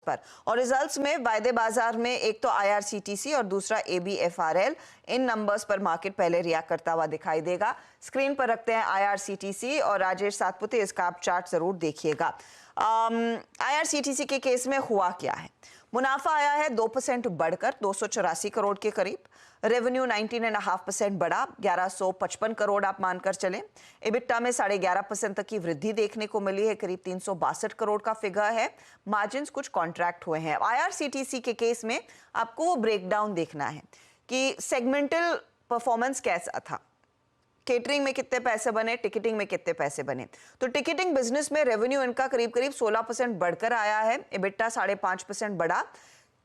पर। और रिजल्ट्स में वायदे बाजार में एक तो IRCTC और दूसरा ABFRL, इन नंबर्स पर मार्केट पहले रिएक्ट करता हुआ दिखाई देगा। स्क्रीन पर रखते हैं IRCTC और राजेश सातपुते इसका आप चार्ट जरूर देखिएगा। IRCTC के केस में हुआ क्या है? मुनाफा आया है 2% बढ़कर 284 करोड़ के करीब। रेवेन्यू 19.5% बढ़ा, 1155 करोड़ आप मानकर चलें। इबिट्टा में 11.5% तक की वृद्धि देखने को मिली है, करीब 362 करोड़ का फिगर है। मार्जिन्स कुछ कॉन्ट्रैक्ट हुए हैं। IRCTC के केस में आपको वो ब्रेकडाउन देखना है कि सेगमेंटल परफॉर्मेंस कैसा था। केटरिंग में कितने पैसे बने, टिकटिंग में कितने पैसे बने। तो टिकटिंग बिजनेस में रेवेन्यू इनका करीब 16% बढ़कर आया है, इबिट्टा 5.5% बढ़ा।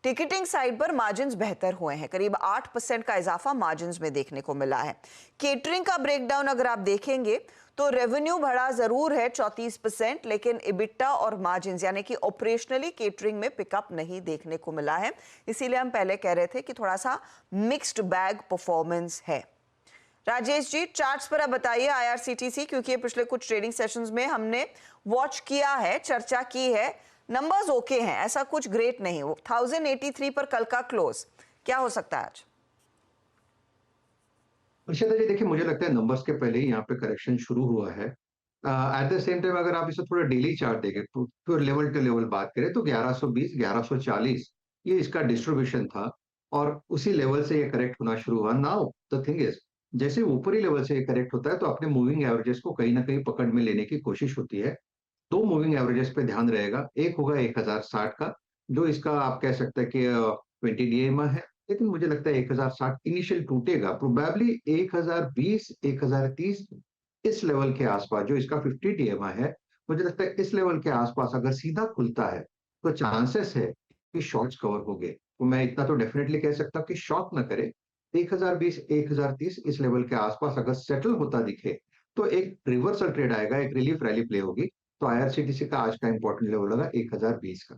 टिकटिंग साइड पर मार्जिन्स बेहतर हुए हैं, करीब 8% का इजाफा मार्जिन्स में देखने को मिला है। केटरिंग का ब्रेकडाउन अगर आप देखेंगे तो रेवेन्यू बढ़ा जरूर है 34%, लेकिन इबिट्टा और मार्जिन्स यानी कि ऑपरेशनली केटरिंग में पिकअप नहीं देखने को मिला है। इसीलिए हम पहले कह रहे थे कि थोड़ा सा मिक्स्ड बैग परफॉर्मेंस है। राजेश जी, चार्ट्स पर आप बताइए IRCTC, क्योंकि पिछले कुछ ट्रेडिंग सेशंस में हमने वॉच किया है, चर्चा की है, नंबर्स ओके हैं, ऐसा कुछ ग्रेट नहीं। वो 1083 पर कल का क्लोज क्या हो सकता है आज? अर्षिता जी, देखिए मुझे लगता है नंबर्स के पहले ही यहाँ पे करेक्शन शुरू हुआ है। एट द सेम टाइम अगर आप इसे थोड़ा डेली चार्ट देखें, तो लेवल टू लेवल बात करें तो 1120 1140 ये इसका डिस्ट्रीब्यूशन था और उसी लेवल से ये करेक्ट होना शुरू हुआ। नाउ द थिंग इज, जैसे ऊपरी लेवल से ये करेक्ट होता है तो अपने मूविंग एवरेजेस को कहीं ना कहीं पकड़ में लेने की कोशिश होती है। दो मूविंग एवरेजेस पे ध्यान रहेगा। एक होगा 1060 का, जो इसका आप कह सकते हैं कि 20 DMA है, लेकिन मुझे लगता है 1060 इनिशियल टूटेगा, प्रोबेबली 1020 1030 इस लेवल के आसपास, जो इसका 50 DMA है, मुझे लगता है इस लेवल के आसपास अगर सीधा खुलता है तो चांसेस है कि शॉर्ट्स कवर हो गए। तो मैं इतना तो डेफिनेटली कह सकता हूँ कि शॉर्ट ना करे। 1020 1030 इस लेवल के आसपास अगर सेटल होता दिखे तो एक रिवर्सल ट्रेड आएगा, एक रिलीफ रैली प्ले होगी। तो IRCTC का आज का इंपॉर्टेंट लेवल होगा 1020 का।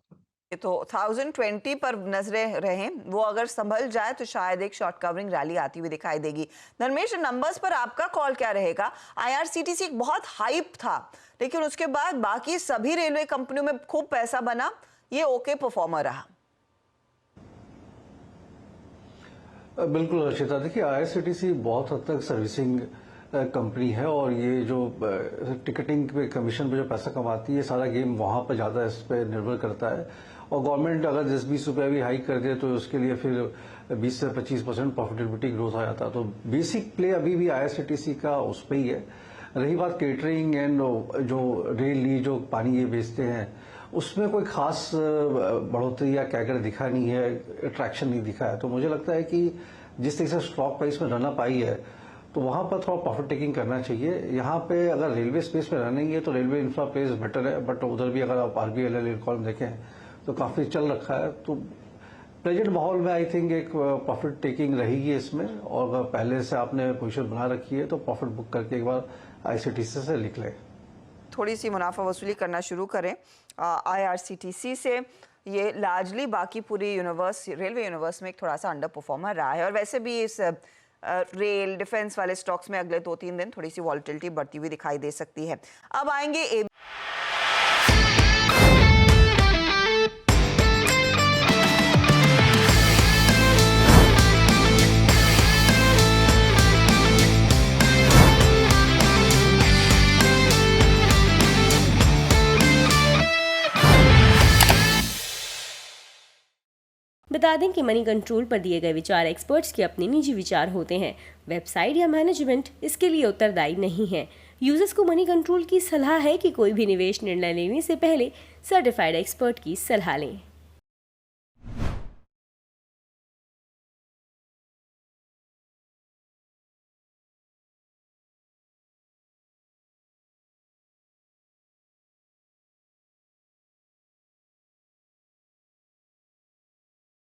तो 1020 पर नजरें रहें, वो अगर संभल जाए तो शायद एक शॉर्ट कवरिंग रैली आती हुई दिखाई देगी। धर्मेश, नंबर्स पर आपका कॉल क्या रहेगा? IRCTC एक बहुत हाइप था, लेकिन उसके बाद बाकी सभी रेलवे कंपनियों में खूब पैसा बना, ये ओके परफॉर्मर रहा। बिल्कुल अर्षिता, देखिए IRCTC बहुत हद तक सर्विसिंग कंपनी है और ये जो टिकटिंग पे कमीशन पे जो पैसा कमाती है, सारा गेम वहां पर ज्यादा इस पे निर्भर करता है। और गवर्नमेंट अगर 10-20 रुपया भी हाइक कर दे तो उसके लिए फिर 20 से 25% प्रॉफिटेबिलिटी ग्रोथ आ जाता है। तो बेसिक प्ले अभी भी IRCTC का उस पर ही है। रही बात केटरिंग एंड जो रेल ली जो पानी ये बेचते हैं, उसमें कोई खास बढ़ोतरी या कैगर दिखा नहीं है, अट्रैक्शन नहीं दिखा है। तो मुझे लगता है कि जिस तरीके से स्टॉक प्राइस में रन अप आई है तो वहां पर थोड़ा प्रॉफिट टेकिंग करना चाहिए। यहाँ पे अगर रेलवे स्पेस में रनिंग है तो रेलवे इंफ्रा प्लेस बेटर है, बट उधर भी अगर आप RBLL कॉलम देखें तो काफी चल रखा है। तो प्रेजेंट माहौल में आई थिंक एक प्रॉफिट टेकिंग रहेगी इसमें, और अगर पहले से आपने पोजीशन बना रखी है तो प्रॉफिट बुक करके एक बार IRCTC से लिख लें। थोड़ी सी मुनाफा वसूली करना शुरू करें IRCTC से। ये लार्जली बाकी पूरी यूनिवर्स, रेलवे यूनिवर्स में एक थोड़ा सा अंडर परफॉर्मर रहा है, और वैसे भी इस रेल डिफेंस वाले स्टॉक्स में अगले 2-3 दिन थोड़ी सी वॉलेटिलिटी बढ़ती हुई दिखाई दे सकती है। अब आएंगे बता दें कि मनी कंट्रोल पर दिए गए विचार एक्सपर्ट्स के अपने निजी विचार होते हैं। वेबसाइट या मैनेजमेंट इसके लिए उत्तरदायी नहीं है। यूजर्स को मनी कंट्रोल की सलाह है कि कोई भी निवेश निर्णय लेने से पहले सर्टिफाइड एक्सपर्ट की सलाह लें।